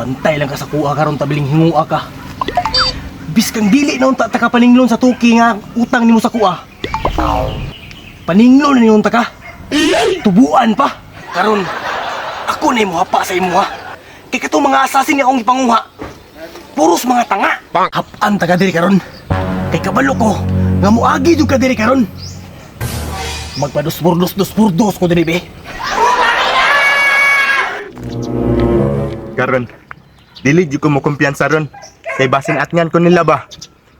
Bantay lang ka sa kuha karon tabiling hingua ka. Biskang dili na unta ta ka paninglon sa tuki nga utang nimo sa kuha. Paninglon na unta ka. Tubuan pa. Karon ako na imo hapa sa imo ha. Kay kato mga asasin nga akong ipanguha. Puros mga tanga. Hapan ta ka diri karon. Kay kabalo ko nga muagi jud ka diri karon. Magpadus-burdos ko diri be. Karon, dili jud ko mo kumpiyansa ron. Kay basin atngan ko nila ba.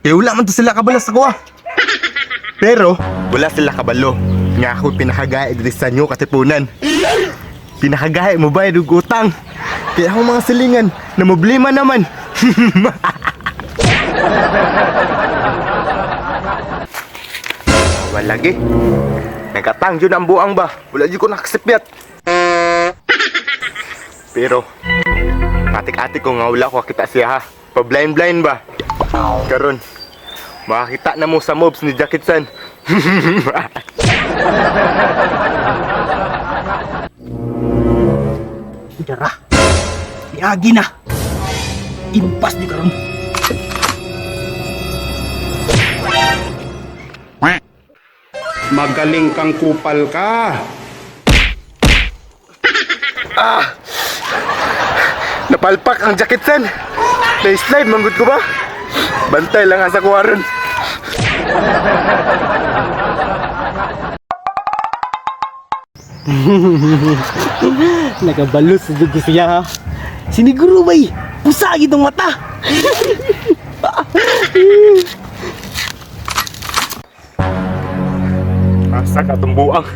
Kay wala man to sila kabalo sa kuha. Pero wala sila kabalo. Nga ako pinakagahe diri sa inyo katipunan. Pinakagahe mo bayad og utang. Kaya ako mga silingan na problema naman. Wala lagi. Nagkatang jud ang buang ba. Wala jud ko nakasipyat. Pero atik-atik ko nga wala ko kita siya ha. Pa-blind ba? Karon makakita na mo sa mobs ni Jackie-san. Dara. Iagi na. Impas di karon. Magaling kang kupal ka. Napalpak ang Jackie-san. Na-slide manggod ko ba? Bantay lang ang sa kuwaron. Nakabalot sa dugo siya ha. Siniguro bay. Pusagi itong mata. Asa ka itong buang?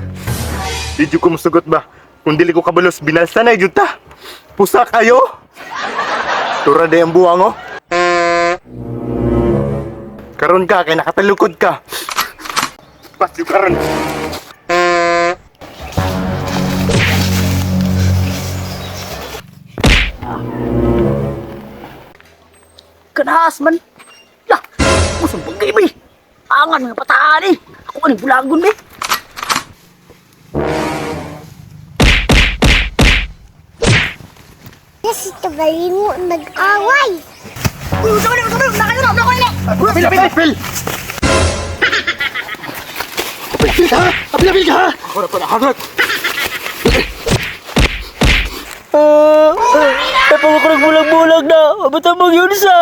Di ko masugot ba? Kung dili ko kabalos, binalsa na yun ta. Pusa kayo? Tura na yung buang oh. Karon ka, kay nakatalukod ka. Pas yung karon. Kanahas man. Lah, musang pagkay ba eh. Angan mga pataan eh. Ako ka ng bulagon eh. Si Tabalin mo nag-away. Sama na, nakayurap na ko nila. Pil! Pil ka ha. Apil ka ha. Harap! Tapos ako nagbulag-bulag na. Ba't ang yun sa...